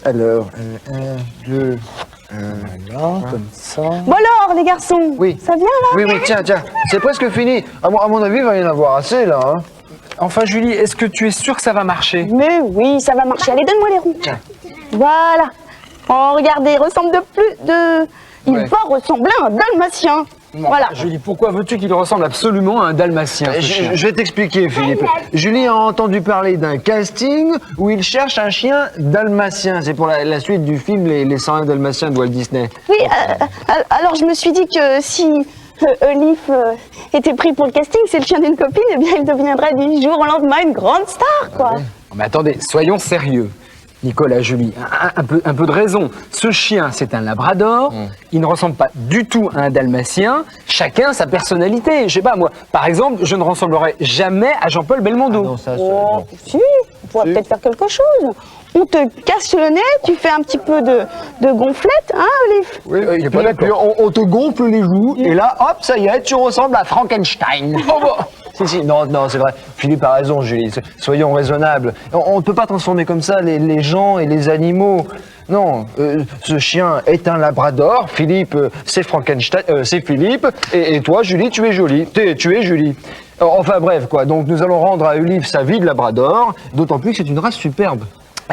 Alors, 1, 2, voilà, comme ça. Bon alors, les garçons, Oui. ça vient là? Oui, tiens, c'est presque fini. À mon avis, il va y en avoir assez, là. Hein. Enfin, Julie, est-ce que tu es sûre que ça va marcher? Mais oui, ça va marcher. Allez, donne-moi les roues. Tiens. Voilà. Oh, regardez, il ressemble Il Ouais. va ressembler à un dalmatien. Voilà. Julie, pourquoi veux-tu qu'il ressemble absolument à un dalmatien, ce chien? Je vais t'expliquer, Philippe. Julie a entendu parler d'un casting où il cherche un chien dalmatien. C'est pour la suite du film Les 101 dalmatiens de Walt Disney. Oui, alors je me suis dit que si Olive était pris pour le casting, c'est le chien d'une copine, eh bien il deviendrait du jour au lendemain une grande star, quoi. Non, mais attendez, soyons sérieux. Nicolas, Julie, un peu de raison. Ce chien, c'est un labrador. Il ne ressemble pas du tout à un dalmatien. Chacun sa personnalité. Je sais pas, moi, par exemple, je ne ressemblerai jamais à Jean-Paul Belmondo. Non, ça, Oh, si, on pourrait peut-être faire quelque chose. On te casse le nez, tu fais un petit peu de gonflette, hein, Olive? Oui, il est pas puis on te gonfle les joues, et là, hop, ça y est, tu ressembles à Frankenstein. Oh, bah. Si, non, c'est vrai. Philippe a raison, Julie. Soyons raisonnables. On ne peut pas transformer comme ça les gens et les animaux. Non, ce chien est un labrador. Philippe, c'est Frankenstein, c'est Philippe. Et toi, Julie, tu es jolie. Tu es Julie. Enfin bref, quoi. Donc nous allons rendre à Olive sa vie de labrador. D'autant plus que c'est une race superbe.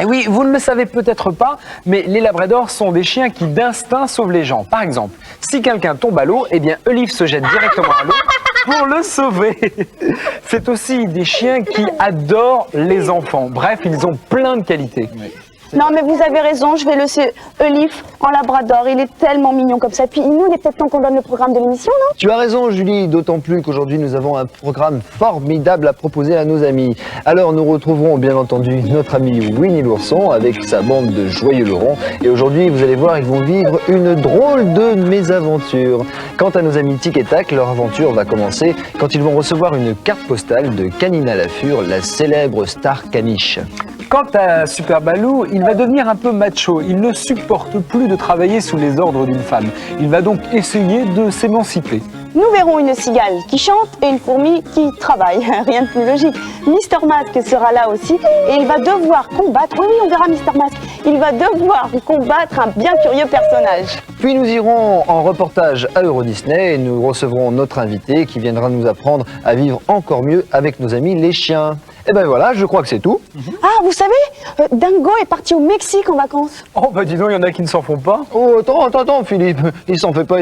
Et oui, vous ne le savez peut-être pas, mais les labradors sont des chiens qui d'instinct sauvent les gens. Par exemple, si quelqu'un tombe à l'eau, eh bien Olive se jette directement à l'eau pour le sauver. C'est aussi des chiens qui adorent les enfants. Bref, ils ont plein de qualités. Non, mais vous avez raison, je vais laisser Olive en labrador. Il est tellement mignon comme ça. Puis nous, il est peut-être temps qu'on donne le programme de l'émission, non? Tu as raison, Julie, d'autant plus qu'aujourd'hui nous avons un programme formidable à proposer à nos amis. Alors nous retrouverons bien entendu notre ami Winnie l'ourson avec sa bande de joyeux Laurent. Et aujourd'hui, vous allez voir, ils vont vivre une drôle de mésaventure. Quant à nos amis Tic et Tac, leur aventure va commencer quand ils vont recevoir une carte postale de Canina Lafure, la célèbre star caniche. Quant à Super Balou, il va devenir un peu macho. Il ne supporte plus de travailler sous les ordres d'une femme. Il va donc essayer de s'émanciper. Nous verrons une cigale qui chante et une fourmi qui travaille. Rien de plus logique. Mister Mask sera là aussi et il va devoir combattre... Oui, on verra Mister Mask. Il va devoir combattre un bien curieux personnage. Puis nous irons en reportage à Euro Disney et nous recevrons notre invité qui viendra nous apprendre à vivre encore mieux avec nos amis les chiens. Et ben voilà, je crois que c'est tout. Ah, vous savez, Dingo est parti au Mexique en vacances. Oh bah dis donc, il y en a qui ne s'en font pas. Oh, attends, Philippe. Il s'en fait pas.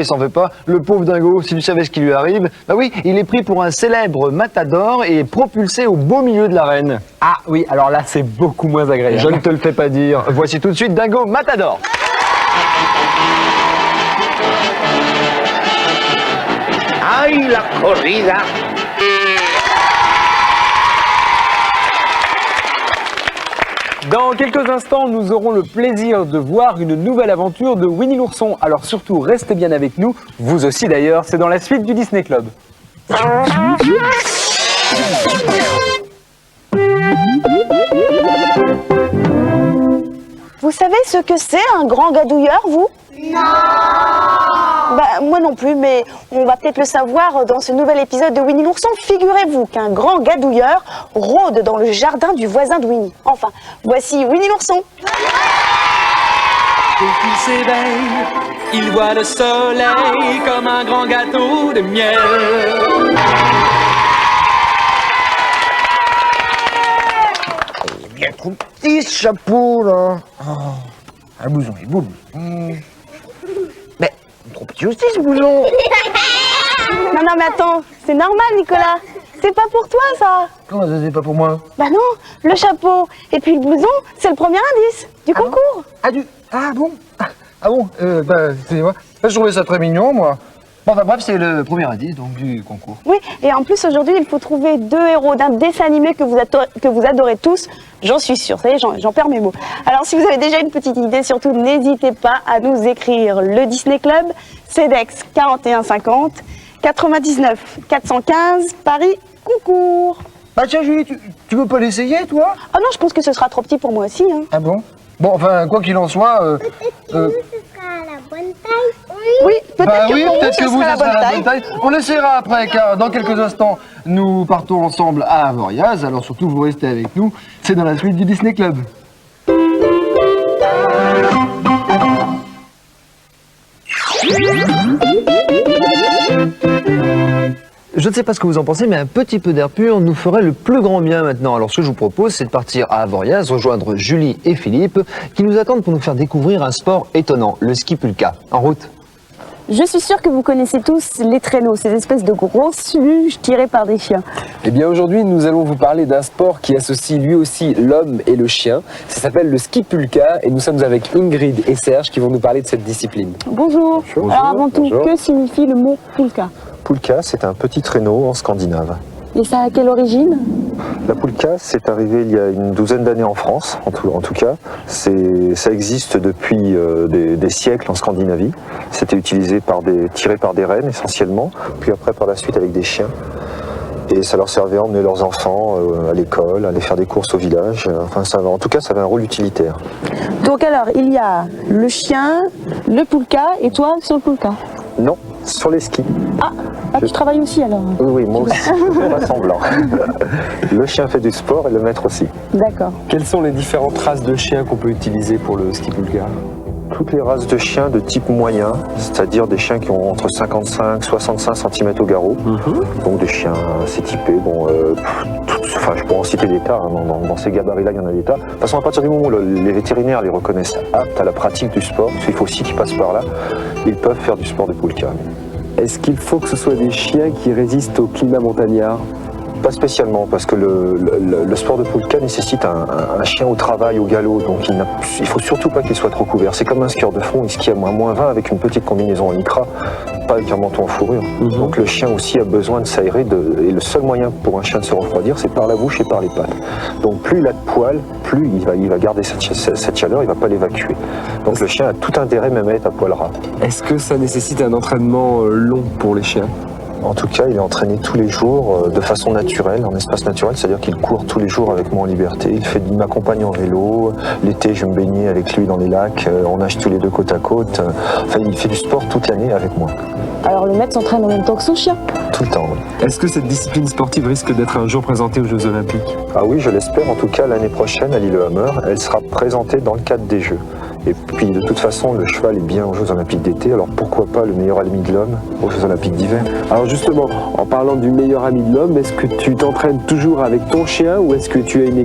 Le pauvre dingo, si tu savais ce qui lui arrive. Bah oui, il est pris pour un célèbre matador et propulsé au beau milieu de l'arène. Ah oui, alors là, c'est beaucoup moins agréable. Je ne te le fais pas dire. Voici tout de suite Dingo Matador. ¡Ay, la corrida! Dans quelques instants, nous aurons le plaisir de voir une nouvelle aventure de Winnie l'ourson. Alors surtout, restez bien avec nous. Vous aussi d'ailleurs, c'est dans la suite du Disney Club. Vous savez ce que c'est un grand gadouilleur, vous? Non. Bah, moi non plus, mais on va peut-être le savoir dans ce nouvel épisode de Winnie l'ourson. Figurez-vous qu'un grand gadouilleur rôde dans le jardin du voisin de Winnie. Enfin, voici Winnie l'ourson. Dès qu'il s'éveille, il voit le soleil comme un grand gâteau de miel. Bien trop petit ce chapeau là. Oh, un blouson, il boule. Mais trop petit aussi ce blouson. Non, mais attends, c'est normal, Nicolas. C'est pas pour toi, ça. Comment ça, c'est pas pour moi? Bah non, le chapeau et puis le blouson, c'est le premier indice du concours. Ah bon? Ah bon? C'est moi. Je trouvais ça très mignon, moi. Bon, enfin bref, c'est le premier indice, donc, du concours. Oui, et en plus, aujourd'hui, il faut trouver 2 héros d'un dessin animé que vous adorez tous. J'en suis sûre, ça y est, j'en perds mes mots. Alors, si vous avez déjà une petite idée, surtout, n'hésitez pas à nous écrire. Le Disney Club, CEDEX 4150, 99 415, Paris, concours. Ah tiens, Julie, tu veux pas l'essayer, toi? Ah non, je pense que ce sera trop petit pour moi aussi. Hein. Ah bon? Bon, enfin, quoi qu'il en soit... Oui, peut-être Bah que oui, pour vous, peut-être ce que vous, sera ça la sera bonne taille. On essaiera après, car dans quelques instants, nous partons ensemble à Avoriaz. Alors surtout, vous restez avec nous. C'est dans la suite du Disney Club. Je ne sais pas ce que vous en pensez, mais un petit peu d'air pur nous ferait le plus grand bien maintenant. Alors ce que je vous propose, c'est de partir à Avoriaz, rejoindre Julie et Philippe, qui nous attendent pour nous faire découvrir un sport étonnant, le ski pulka. En route. Je suis sûre que vous connaissez tous les traîneaux, ces espèces de grosses luges tirées par des chiens. Eh bien aujourd'hui, nous allons vous parler d'un sport qui associe lui aussi l'homme et le chien. Ça s'appelle le ski pulka et nous sommes avec Ingrid et Serge qui vont nous parler de cette discipline. Bonjour. Alors avant tout, bonjour. que signifie le mot pulka? Pulka, c'est un petit traîneau en scandinave. Et ça a quelle origine? La pulka, c'est arrivé il y a une douzaine d'années en France, en tout cas. Ça existe depuis des siècles en Scandinavie. C'était utilisé tiré par des rennes essentiellement, puis après par la suite avec des chiens. Et ça leur servait à emmener leurs enfants à l'école, à aller faire des courses au village. En tout cas, ça avait un rôle utilitaire. Donc alors, il y a le chien, le pulka et toi sur le pulka. Non, sur les skis. Ah, tu travailles aussi alors? Oui, moi aussi, pas semblant. Le chien fait du sport et le maître aussi. D'accord. Quelles sont les différentes races de chiens qu'on peut utiliser pour le ski pulka? Toutes les races de chiens de type moyen, c'est-à-dire des chiens qui ont entre 55 et 65 cm au garrot. Donc des chiens assez typés. Je pourrais en citer des tas. Dans ces gabarits-là, il y en a des tas. De toute façon, à partir du moment où les vétérinaires les reconnaissent aptes à la pratique du sport, parce qu'il faut aussi qu'ils passent par là, ils peuvent faire du sport de pulka. Est-ce qu'il faut que ce soit des chiens qui résistent au climat montagnard? Pas spécialement, parce que le sport de pulka nécessite un chien au travail, au galop, donc il faut surtout pas qu'il soit trop couvert. C'est comme un skieur de fond, il skie à -20 avec une petite combinaison en lycra, pas avec un manteau en fourrure. Donc le chien aussi a besoin de s'aérer, et le seul moyen pour un chien de se refroidir, c'est par la bouche et par les pattes. Donc plus il a de poils, plus il va garder cette chaleur, il va pas l'évacuer. Donc le chien a tout intérêt même à être à poil ras. Est-ce que ça nécessite un entraînement long pour les chiens? En tout cas, il est entraîné tous les jours de façon naturelle, en espace naturel, c'est-à-dire qu'il court tous les jours avec moi en liberté. Il m'accompagne en vélo. L'été, je me baignais avec lui dans les lacs. On nage tous les deux côte à côte. Il fait du sport toute l'année avec moi. Alors le maître s'entraîne en même temps que son chien? Tout le temps, oui. Est-ce que cette discipline sportive risque d'être un jour présentée aux Jeux Olympiques? Ah oui, je l'espère. En tout cas, l'année prochaine, à Lillehammer, elle sera présentée dans le cadre des Jeux. Et puis, de toute façon, le cheval est bien aux Jeux Olympiques d'été, alors pourquoi pas le meilleur ami de l'homme aux Jeux Olympiques d'hiver? Alors justement, en parlant du meilleur ami de l'homme, est-ce que tu t'entraînes toujours avec ton chien ou est-ce que tu as une